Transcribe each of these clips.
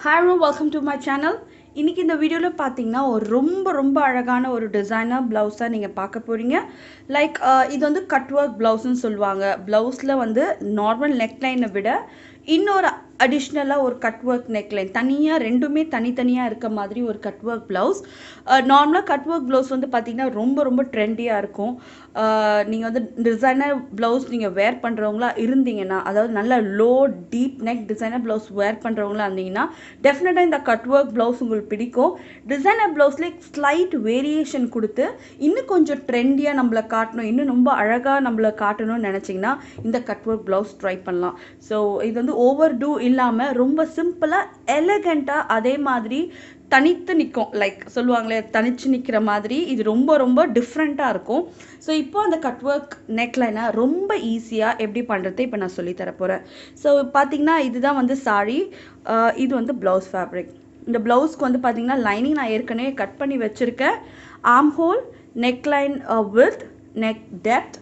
Hi everyone, welcome to my channel. இன்னைக்கு இந்த வீடியோவில் பார்த்தீங்கன்னா ஒரு ரொம்ப அழகான ஒரு டிசைனர் ப்ளவுஸாக நீங்கள் பார்க்க போகிறீங்க. லைக் இது வந்து கட் ஒர்க் ப்ளவுஸ்ன்னு சொல்லுவாங்க. ப்ளவுஸில் வந்து நார்மல் நெக்லைனை விட இன்னொரு அடிஷ்னலாக ஒரு கட் ஒர்க் நெக்லைன் தனியாக ரெண்டுமே தனித்தனியாக இருக்க மாதிரி ஒரு கட் ஒர்க் ப்ளவுஸ். நார்மலாக கட் ஒர்க் ப்ளவுஸ் வந்து பார்த்திங்கன்னா ரொம்ப ட்ரெண்டியாக இருக்கும். நீங்கள் வந்து டிசைனர் ப்ளவுஸ் நீங்கள் வேர் பண்ணுறவங்களா இருந்தீங்கன்னா, அதாவது நல்ல low deep neck designer blouse wear பண்ணுறவங்களா இருந்தீங்கன்னா டெஃபினட்டாக இந்த கட் ஒர்க் ப்ளவுஸ் உங்களுக்கு பிடிக்கும். டிசைனர் ப்ளவுஸ்லேயே ஸ்லைட் வேரியேஷன் கொடுத்து இன்னும் கொஞ்சம் ட்ரெண்டியாக நம்மளை காட்டணும், இன்னும் ரொம்ப அழகாக நம்மளை காட்டணும்னு நினச்சிங்கன்னா இந்த கட் ஒர்க் ப்ளவுஸ் ட்ரை பண்ணலாம். ஸோ இது வந்து ஓவர் டூ இல்லாமல் ரொம்ப சிம்பிளாக எலகண்ட்டாக அதே மாதிரி தனித்து நிற்கும். லைக் சொல்லுவாங்களே தனிச்சு நிற்கிற மாதிரி இது ரொம்ப டிஃப்ரெண்ட்டாக இருக்கும். ஸோ இப்போ அந்த கட் ஒர்க் நெக்லைனை ரொம்ப ஈஸியாக எப்படி பண்ணுறது இப்போ நான் சொல்லித்தர போகிறேன். ஸோ பார்த்தீங்கன்னா இதுதான் வந்து சாரி, இது வந்து ப்ளவுஸ் ஃபேப்ரிக். இந்த ப்ளவுஸ்க்கு வந்து பார்த்தீங்கன்னா லைனிங் நான் ஏற்கனவே கட் பண்ணி வச்சுருக்கேன். Arm whole, neckline with neck depth,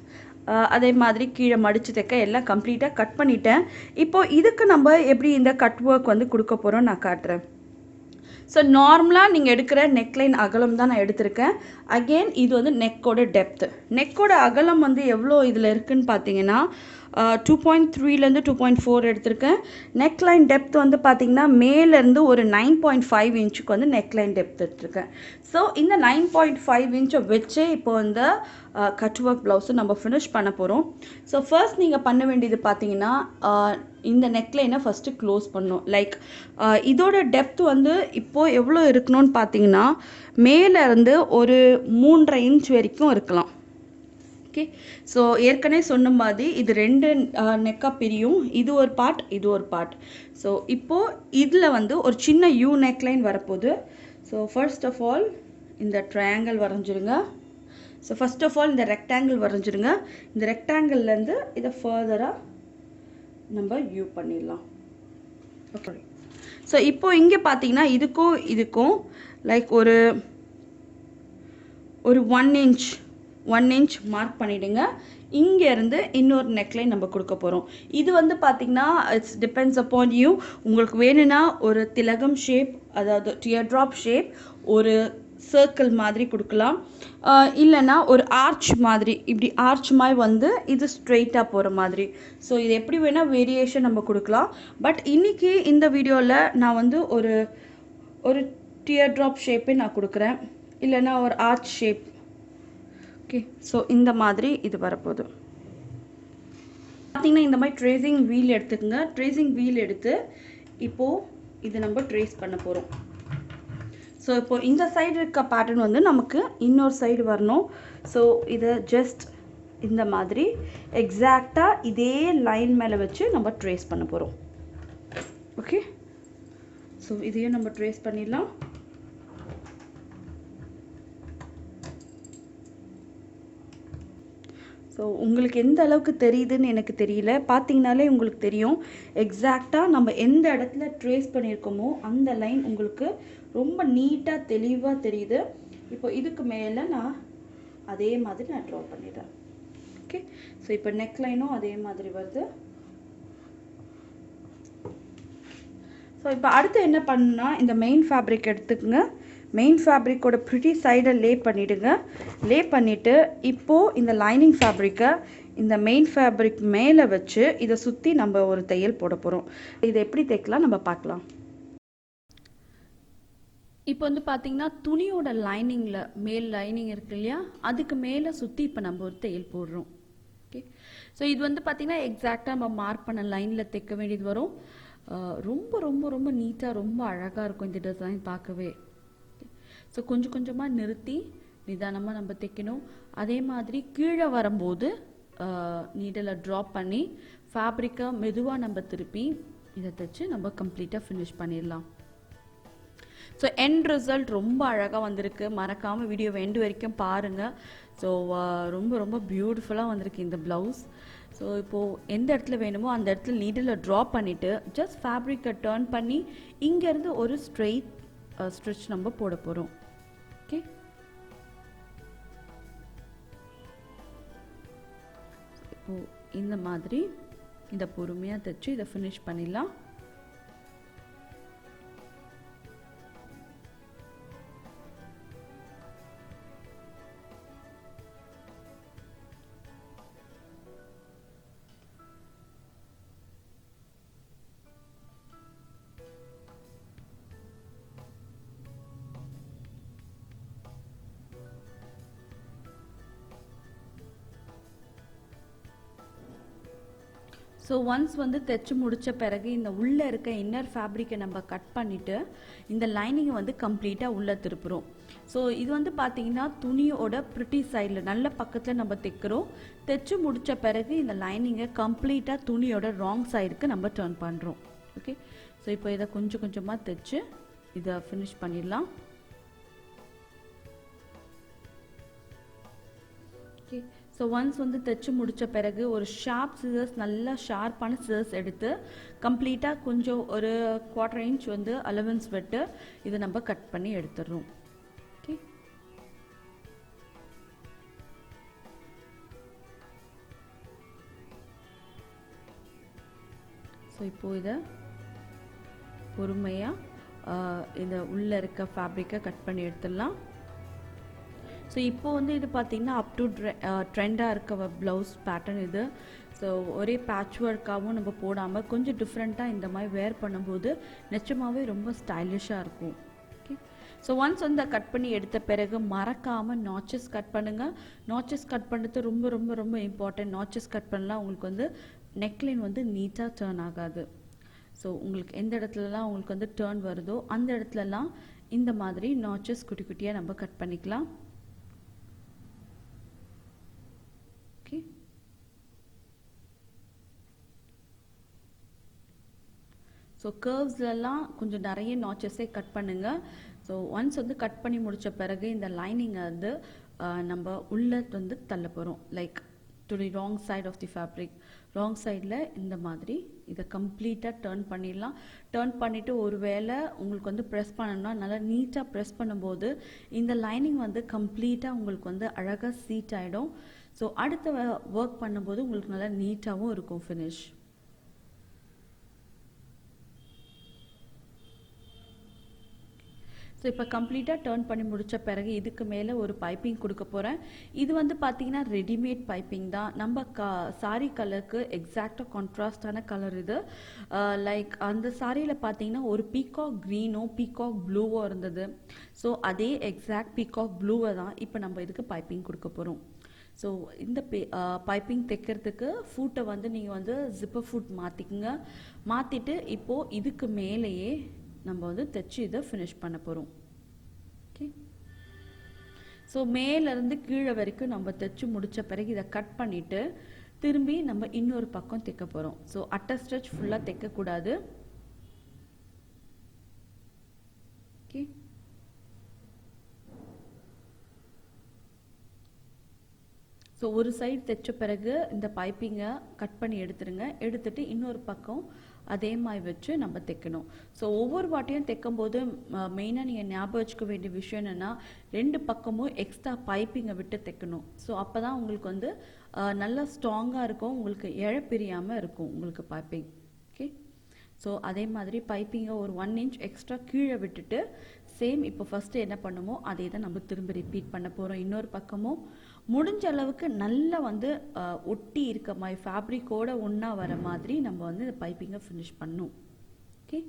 அதே மாதிரி கீழே மடித்து தைக்க எல்லாம் கம்ப்ளீட்டாக கட் பண்ணிட்டேன். இப்போது இதுக்கு நம்ம எப்படி இந்த கட் ஒர்க் வந்து கொடுக்க போகிறோம் நான் காட்டுறேன். ஸோ நார்மலாக நீங்கள் எடுக்கிற நெக்லைன் அகலம் தான் நான் எடுத்திருக்கேன். அகெயின் இது வந்து நெக்கோட டெப்த்து. நெக்கோட அகலம் வந்து எவ்வளோ இதில் இருக்குதுன்னு பார்த்தீங்கன்னா 2.3லேருந்து 2.4 எடுத்திருக்கேன். நெக்லைன் டெப்த் வந்து பார்த்திங்கன்னா மேலேருந்து ஒரு 9.5 இன்ச்சுக்கு வந்து நெக்லைன் டெப்த் எடுத்திருக்கேன். ஸோ இந்த 9.5 இன்ச்சை வச்சே இப்போ இந்த கட் ஒர்க் ப்ளவுஸை நம்ம ஃபினிஷ் பண்ண போகிறோம். ஸோ ஃபர்ஸ்ட் நீங்கள் பண்ண வேண்டியது பார்த்தீங்கன்னா இந்த நெக்லைனை ஃபஸ்ட்டு க்ளோஸ் பண்ணணும். லைக் இதோட டெப்த் வந்து இப்போது எவ்வளோ இருக்கணும்னு பார்த்தீங்கன்னா மேலேருந்து ஒரு 3.5 இன்ச் வரைக்கும் இருக்கலாம். ஓகே, ஸோ ஏற்கனவே சொன்ன மாதிரி இது ரெண்டு நெக்காக பிரியும். இது ஒரு பார்ட், இது ஒரு பார்ட். ஸோ இப்போது இதில் வந்து ஒரு சின்ன யூ நெக்லைன் வரப்போகுது. ஸோ ஃபர்ஸ்ட் ஆஃப் ஆல் இந்த ட்ரையாங்கிள் வரைஞ்சிருங்க. ஸோ ஃபர்ஸ்ட் ஆஃப் ஆல் இந்த ரெக்டாங்கிள் வரைஞ்சிருங்க. இந்த ரெக்டாங்கிள்லேருந்து இதை ஃபர்தராக நம்ம யூ பண்ணிடலாம். ஓகே, ஸோ இப்போ இங்கே பார்த்தீங்கன்னா இதுக்கும் லைக் ஒரு 1 இன்ச் மார்க் பண்ணிவிடுங்க. இங்கேருந்து இன்னொரு நெக்லைன் நம்ம கொடுக்க போகிறோம். இது வந்து பார்த்திங்கன்னா இட்ஸ் டிபெண்ட்ஸ் அப்பான் யூ. உங்களுக்கு வேணும்னா ஒரு திலகம் ஷேப், அதாவது டியர் ட்ராப் ஷேப், ஒரு சர்க்கிள் மாதிரி கொடுக்கலாம். இல்லைன்னா ஒரு ஆர்ச் மாதிரி, இப்படி ஆர்ச் மாதிரி வந்து இது ஸ்ட்ரெயிட்டாக போகிற மாதிரி. ஸோ இது எப்படி வேணால் வேரியேஷன் நம்ம கொடுக்கலாம். பட் இன்றைக்கி இந்த வீடியோவில் நான் வந்து ஒரு டியர் ட்ராப் ஷேப்பே நான் கொடுக்குறேன், இல்லைன்னா ஒரு ஆர்ச் ஷேப். ஓகே, ஸோ இந்த மாதிரி இது வரப்போகுது. பார்த்திங்கன்னா இந்த மாதிரி ட்ரேசிங் வீல் எடுத்துக்கோங்க. ட்ரேசிங் வீல் எடுத்து இப்போது இது நம்ம ட்ரேஸ் பண்ண போகிறோம். ஸோ இப்போது இந்த சைடு இருக்க பேட்டர்ன் வந்து நமக்கு இன்னொரு சைடு வரணும். ஸோ இதை ஜஸ்ட் இந்த மாதிரி எக்ஸாக்டாக இதே லைன் மேலே வச்சு நம்ம ட்ரேஸ் பண்ண போகிறோம். ஓகே, ஸோ இதையும் நம்ம ட்ரேஸ் பண்ணிடலாம். ஸோ உங்களுக்கு எந்த அளவுக்கு தெரியுதுன்னு எனக்கு தெரியல, பார்த்தீங்கனாலே உங்களுக்கு தெரியும் எக்ஸாக்டாக நம்ம எந்த இடத்துல ட்ரேஸ் பண்ணியிருக்கோமோ அந்த லைன் உங்களுக்கு ரொம்ப நீட்டாக தெளிவாக தெரியுது. இப்போ இதுக்கு மேலே நான் அதே மாதிரி நான் ட்ரா பண்ணிடுறேன். ஓகே, ஸோ இப்போ நெக் லைனும் அதே மாதிரி வருது. ஸோ இப்போ அடுத்து என்ன பண்ணுன்னா இந்த மெயின் ஃபேப்ரிக் எடுத்துக்கோங்க. மெயின் ஃபேப்ரிக்கோட ப்ரிட்டி சைடை லே பண்ணிவிடுங்க. லே பண்ணிவிட்டு இப்போது இந்த லைனிங் ஃபேப்ரிக்கை இந்த மெயின் ஃபேப்ரிக் மேலே வச்சு இதை சுற்றி நம்ம ஒரு தையல் போட போகிறோம். இதை எப்படி தைக்கலாம் நம்ம பார்க்கலாம். இப்போ வந்து பார்த்திங்கன்னா துணியோட லைனிங்கில் மேல் லைனிங் இருக்கு இல்லையா, அதுக்கு மேலே சுற்றி இப்போ நம்ம ஒரு தையல் போடுறோம். ஓகே, ஸோ இது வந்து பார்த்திங்கன்னா எக்ஸாக்டாக நம்ம மார்க் பண்ண லைனில் தைக்க வேண்டியது வரும். ரொம்ப நீட்டாக ரொம்ப அழகாக இருக்கும் இந்த டிசைன் பார்க்கவே. ஸோ கொஞ்சமாக நிறுத்தி நிதானமாக நம்ம தைக்கணும். அதே மாதிரி கீழே வரும்போது நீடில் ட்ராப் பண்ணி ஃபேப்ரிக்கை மெதுவாக நம்ம திருப்பி இதை தைச்சு நம்ம கம்ப்ளீட்டாக ஃபினிஷ் பண்ணிடலாம். ஸோ எண்ட் ரிசல்ட் ரொம்ப அழகாக வந்திருக்கு. மறக்காமல் வீடியோ எண்டு வரைக்கும் பாருங்கள். ஸோ ரொம்ப பியூட்டிஃபுல்லாக வந்திருக்கு இந்த ப்ளவுஸ். ஸோ இப்போது எந்த இடத்துல வேணுமோ அந்த இடத்துல நீடில் ட்ராப் பண்ணிவிட்டு ஜஸ்ட் ஃபேப்ரிக்கை டர்ன் பண்ணி இங்கேருந்து ஒரு ஸ்ட்ரெயிட் ஸ்ட்ரிச் நம்ம போட போகிறோம். ஓகே, இப்போது இந்த மாதிரி இதை பொறுமையாக தைச்சு இதை ஃபினிஷ் பண்ணிடலாம். ஸோ ஒன்ஸ் வந்து தைச்சு முடித்த பிறகு இந்த உள்ளே இருக்க இன்னர் ஃபேப்ரிக்கை நம்ம கட் பண்ணிவிட்டு இந்த லைனிங்கை வந்து கம்ப்ளீட்டாக உள்ளே திருப்புறோம். ஸோ இது வந்து பார்த்திங்கன்னா துணியோட ப்ரிட்டி சைடில் நல்ல பக்கத்தில் நம்ம தைக்கிறோம். தைச்சு முடித்த பிறகு இந்த லைனிங்கை கம்ப்ளீட்டாக துணியோட ராங் சைடுக்கு நம்ம டர்ன் பண்ணுறோம். ஓகே, ஸோ இப்போ இதை கொஞ்சம் கொஞ்சமாக தைச்சு இதை ஃபினிஷ் பண்ணிடலாம். ஓகே, ஸோ ஒன்ஸ் வந்து தைச்சு முடித்த பிறகு ஒரு ஷார்ப் சிசர்ஸ், நல்லா ஷார்ப்பான சிசர்ஸ் எடுத்து கம்ப்ளீட்டாக கொஞ்சம் ஒரு 1/4 இன்ச் வந்து அலவன்ஸ் விட்டு இதை நம்ம கட் பண்ணி எடுத்துடுறோம். ஓகே, ஸோ இப்போது இதை பொறுமையாக இந்த உள்ளே இருக்க ஃபேப்ரிக்கை கட் பண்ணி எடுத்துடலாம். ஸோ இப்போ வந்து இது பார்த்திங்கன்னா அப் டு ட்ரெண்டாக இருக்க ப்ளவுஸ் பேட்டர்ன் இது. ஸோ ஒரே பேட்ச் ஒர்க்காகவும் நம்ம போடாமல் கொஞ்சம் டிஃப்ரெண்ட்டாக இந்த மாதிரி வேர் பண்ணும்போது நிச்சயமாகவே ரொம்ப ஸ்டைலிஷாக இருக்கும். ஓகே, ஸோ ஒன்ஸ் வந்து கட் பண்ணி எடுத்த பிறகு மறக்காமல் நாச்சஸ் கட் பண்ணுங்கள். நாச்சஸ் கட் பண்ணுறது ரொம்ப ரொம்ப ரொம்ப இம்பார்ட்டன்ட். நாச்சஸ் கட் பண்ணலாம் உங்களுக்கு வந்து நெக்லைன் வந்து நீட்டாக டர்ன் ஆகாது. ஸோ உங்களுக்கு எந்த இடத்துலலாம் உங்களுக்கு வந்து டர்ன் வருதோ அந்த இடத்துலலாம் இந்த மாதிரி நாச்சஸ் குட்டி குட்டியாக நம்ம கட் பண்ணிக்கலாம். ஓகே, ஸோ கர்வ்ஸ்லாம் கொஞ்சம் நிறைய நாச்சஸே கட் பண்ணுங்கள். ஸோ ஒன்ஸ் வந்து கட் பண்ணி முடித்த பிறகு இந்த லைனிங்கை வந்து நம்ம உள்ளே வந்து தள்ள போகிறோம். Like to the wrong side of the fabric. Wrong சைடில் இந்த மாதிரி இதை கம்ப்ளீட்டாக டர்ன் பண்ணிடலாம். டர்ன் பண்ணிவிட்டு ஒரு வேளை உங்களுக்கு வந்து ப்ரெஸ் பண்ணணும்னா நல்லா நீட்டாக ப்ரெஸ் பண்ணும்போது இந்த லைனிங் வந்து கம்ப்ளீட்டாக உங்களுக்கு வந்து அழகாக சீட் ஆகிடும். ஸோ அடுத்த ஒர்க் பண்ணும்போது உங்களுக்கு நல்லா நீட்டாகவும் இருக்கும் ஃபினிஷ். ஸோ இப்போ கம்ப்ளீட்டாக டர்ன் பண்ணி முடித்த பிறகு இதுக்கு மேலே ஒரு பைப்பிங் கொடுக்க போகிறேன். இது வந்து பார்த்திங்கன்னா ரெடிமேட் பைப்பிங் தான். நம்ம சாரீ கலருக்கு எக்ஸாக்டாக கான்ட்ராஸ்டான கலர் இது. லைக் அந்த சாரியில் பார்த்திங்கன்னா ஒரு பீகாக் க்ரீனும் பீகாக் ப்ளூவோ இருந்தது. ஸோ அதே எக்ஸாக்ட் பீகாக் ப்ளூவை தான் இப்போ நம்ம இதுக்கு பைப்பிங் கொடுக்க போகிறோம். ஸோ இந்த பைப்பிங் தைக்கிறதுக்கு ஃபூட்டை வந்து நீங்கள் வந்து ஜிப்பர் ஃபூட் மாற்றிக்குங்க. மாற்றிட்டு இப்போது இதுக்கு மேலேயே நம்ம வந்து தைச்சி இதை ஃபினிஷ் பண்ண போகிறோம். ஓகே, ஸோ மேலேருந்து கீழே வரைக்கும் நம்ம தைச்சி முடித்த பிறகு இதை கட் பண்ணிவிட்டு திரும்பி நம்ம இன்னொரு பக்கம் தைக்க போகிறோம். ஸோ அட்டை ஸ்டிச் ஃபுல்லாக தைக்கக்கூடாது. ஓகே, ஸோ ஒரு சைடு தைச்ச பிறகு இந்த பைப்பிங்கை கட் பண்ணி எடுத்துருங்க. எடுத்துகிட்டு இன்னொரு பக்கம் அதே மாதிரி வச்சு நம்ம தைக்கணும். ஸோ ஒவ்வொரு வாட்டியும் தைக்கும்போது மெயினாக நீங்கள் ஞாபகம் வச்சுக்க வேண்டிய விஷயம் என்னென்னா 2 பக்கமும் எக்ஸ்ட்ரா பைப்பிங்கை விட்டு தைக்கணும். ஸோ அப்போ தான் உங்களுக்கு வந்து நல்லா ஸ்ட்ராங்காக இருக்கும், உங்களுக்கு பிரியாமல் இருக்கும் உங்களுக்கு பைப்பிங். ஓகே, ஸோ அதே மாதிரி பைப்பிங்கை ஒரு 1 இன்ச் எக்ஸ்ட்ரா கீழே விட்டுட்டு சேம் இப்போ ஃபஸ்ட்டு என்ன பண்ணுமோ அதே தான் நம்ம திரும்ப ரிப்பீட் பண்ண போகிறோம். இன்னொரு பக்கமும் முடிஞ்ச அளவுக்கு நல்லா வந்து ஒட்டி இருக்க மாதிரி ஃபேப்ரிக்கோடு ஒன்றா வர மாதிரி நம்ம வந்து இந்த பைப்பிங்கை ஃபினிஷ் பண்ணணும். ஓகே,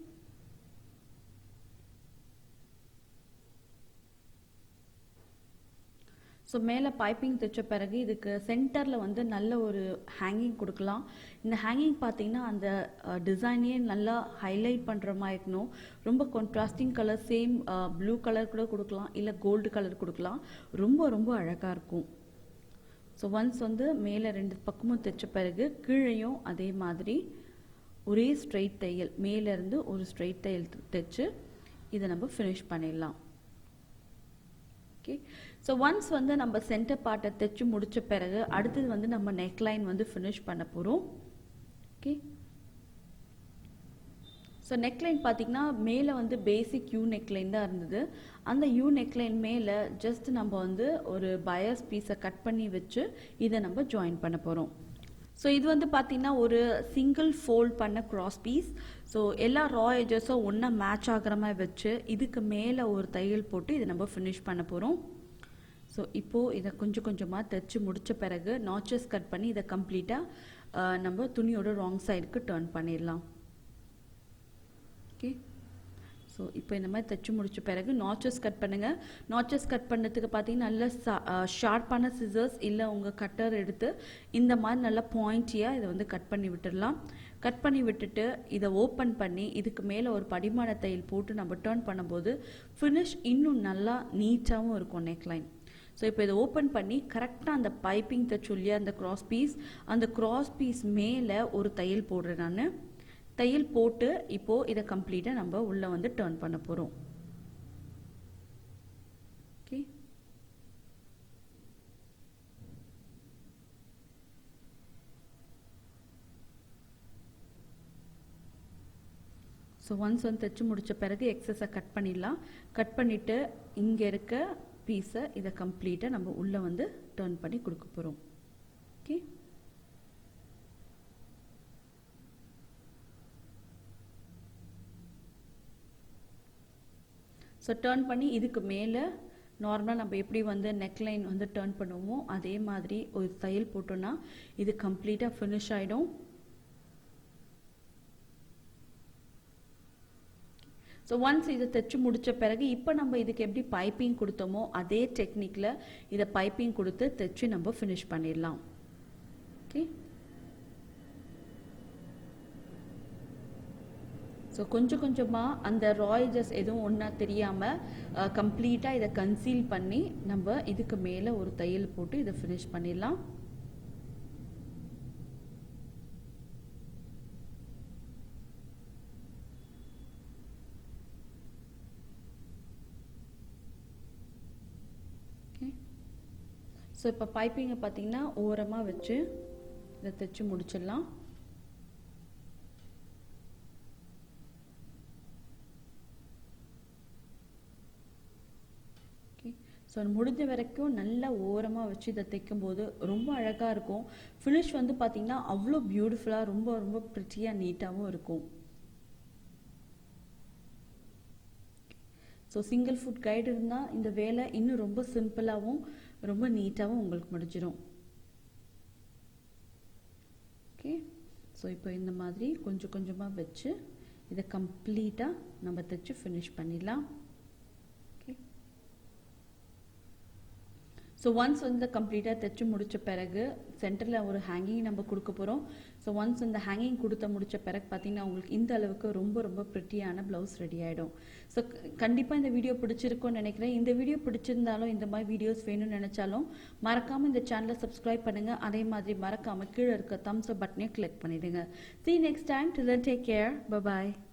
ஸோ மேலே பைப்பிங் தைச்ச பிறகு இதுக்கு சென்டரில் வந்து நல்ல ஒரு ஹேங்கிங் கொடுக்கலாம். இந்த ஹேங்கிங் பார்த்திங்கன்னா அந்த டிசைனையே நல்லா ஹைலைட் பண்ணுற மாதிரி இருக்கணும். ரொம்ப contrasting colour, same blue colour கூட கொடுக்கலாம், இல்லை கோல்டு கலர் கொடுக்கலாம். ரொம்ப ரொம்ப அழகாக இருக்கும். ஸோ ஒன்ஸ் வந்து மேலே 2 பக்கமும் தைச்ச பிறகு கீழேயும் அதே மாதிரி ஒரே ஸ்ட்ரெயிட் தையல், மேலேருந்து ஒரு ஸ்ட்ரெயிட் தையல் தைச்சு இதை நம்ம ஃபினிஷ் பண்ணிடலாம். ஓகே, ஸோ ஒன்ஸ் வந்து நம்ம சென்டர் பார்ட்டை தைச்சு முடித்த பிறகு அடுத்தது வந்து நம்ம நெக்லைன் வந்து ஃபினிஷ் பண்ண போகிறோம். ஓகே, ஸோ நெக்லைன் பார்த்திங்கன்னா மேலே வந்து பேசிக் யூ நெக்லைன் தான் இருந்தது. அந்த யூ நெக்லைன் மேலே ஜஸ்ட் நம்ம வந்து ஒரு பயஸ் பீஸை கட் பண்ணி வச்சு இதை நம்ம ஜாயின் பண்ண போகிறோம். ஸோ இது வந்து பார்த்திங்கன்னா ஒரு சிங்கிள் ஃபோல்ட் பண்ண க்ராஸ் பீஸ். ஸோ எல்லா ரா எஜஸும் ஒன்றா மேட்ச் ஆகிற மாதிரி வச்சு இதுக்கு மேலே ஒரு தையல் போட்டு இதை நம்ம ஃபினிஷ் பண்ண போகிறோம். ஸோ இப்போது இதை கொஞ்சம் கொஞ்சமாக தைச்சு முடித்த பிறகு நாச்சஸ் கட் பண்ணி இதை கம்ப்ளீட்டாக நம்ம துணியோட ராங் சைடுக்கு டர்ன் பண்ணிடலாம். ஓகே, ஸோ ஸோ இப்போ இந்த மாதிரி தைச்சு முடிச்ச பிறகு நாச்சஸ் கட் பண்ணுங்கள். நாச்சஸ் கட் பண்ணுறதுக்கு பார்த்தீங்கன்னா நல்ல ஷார்ப்பான சிசர்ஸ் இல்லை உங்கள் கட்டர் எடுத்து இந்த மாதிரி நல்லா பாயிண்டியாக இதை வந்து கட் பண்ணி விட்டுடலாம். கட் பண்ணி விட்டுட்டு இதை ஓப்பன் பண்ணி இதுக்கு மேலே ஒரு படிமான தையல் போட்டு நம்ம டர்ன் பண்ணும்போது ஃபினிஷ் இன்னும் நல்லா நீட்டாகவும் இருக்கும் நெக்லைன். ஸோ இப்போ இதை ஓப்பன் பண்ணி கரெக்டாக அந்த பைப்பிங் தைச்சு இல்லையா அந்த கிராஸ் பீஸ் மேலே ஒரு தையல் போடுறேன் நான். தையல் போட்டு இப்போது இதை கம்ப்ளீட்டாக நம்ம உள்ளே வந்து டர்ன் பண்ண போகிறோம். ஓகே, ஸோ ஒன்ஸ் வந்து தைச்சு முடித்த பிறகு எக்ஸஸை கட் பண்ணிடலாம். கட் பண்ணிவிட்டு இங்கே இருக்க பீஸை இதை கம்ப்ளீட்டாக நம்ம உள்ளே வந்து டர்ன் பண்ணி கொடுக்க போகிறோம். ஓகே, ஸோ டர்ன் பண்ணி இதுக்கு மேலே நார்மலாக நம்ம எப்படி வந்து நெக்லைன் வந்து டர்ன் பண்ணுவோமோ அதே மாதிரி ஒரு தையல் போட்டோன்னா இது கம்ப்ளீட்டாக ஃபினிஷ் ஆகிடும். ஸோ ஒன்ஸ் இதை தைச்சு முடித்த பிறகு இப்போ நம்ம இதுக்கு எப்படி பைப்பிங் கொடுத்தோமோ அதே டெக்னிக்கில் இதை பைப்பிங் கொடுத்து தைச்சு நம்ம ஃபினிஷ் பண்ணிடலாம். ஓகே, ஸோ கொஞ்சம் கொஞ்சமாக அந்த ராய்ஜஸ் எதுவும் ஒன்றா தெரியாமல் கம்ப்ளீட்டாக இதை கன்சீல் பண்ணி நம்ம இதுக்கு மேலே ஒரு தையல் போட்டு இதை ஃபினிஷ் பண்ணிடலாம். ஓகே, ஸோ இப்போ பைப்பிங்கை பார்த்தீங்கன்னா ஓரமாக வச்சு இதை தைச்சு முடிச்சிடலாம். ஸோ முடிஞ்ச வரைக்கும் நல்லா ஓரமாக வச்சு இதை தைக்கும்போது ரொம்ப அழகாக இருக்கும். ஃபினிஷ் வந்து பார்த்திங்கன்னா அவ்வளோ பியூட்டிஃபுல்லாக ரொம்ப ரொம்ப ப்ரிட்டியாக நீட்டாகவும் இருக்கும். ஸோ சிங்கிள் ஃபுட் கைடு இருந்தால் இந்த வேலை இன்னும் ரொம்ப சிம்பிளாகவும் ரொம்ப நீட்டாகவும் உங்களுக்கு முடிஞ்சிடும். ஓகே, ஸோ இப்போ இந்த மாதிரி கொஞ்சம் கொஞ்சமாக வச்சு இதை கம்ப்ளீட்டாக நம்ம தைச்சு ஃபினிஷ் பண்ணிடலாம். ஸோ ஒன்ஸ் வந்து கம்ப்ளீட்டாக தைச்சு முடித்த பிறகு சென்டரில் ஒரு ஹேங்கிங் நம்ம கொடுக்க போகிறோம். ஸோ ஒன்ஸ் இந்த ஹேங்கிங் முடித்த பிறகு பார்த்திங்கன்னா உங்களுக்கு இந்த அளவுக்கு ரொம்ப ரொம்ப ப்ரிட்டியான ப்ளவுஸ் ரெடி ஆகிடும். ஸோ கண்டிப்பாக இந்த வீடியோ பிடிச்சிருக்கும்னு நினைக்கிறேன். இந்த வீடியோ பிடிச்சிருந்தாலும் இந்த மாதிரி வீடியோஸ் வேணும்னு நினச்சாலும் மறக்காமல் இந்த சேனலை சப்ஸ்கிரைப் பண்ணுங்கள். அதே மாதிரி மறக்காமல் கீழே இருக்க தம்ஸ் அப் பட்டனையும் கிளிக் பண்ணிவிடுங்க. See you next time. Till then, take care. Bye bye.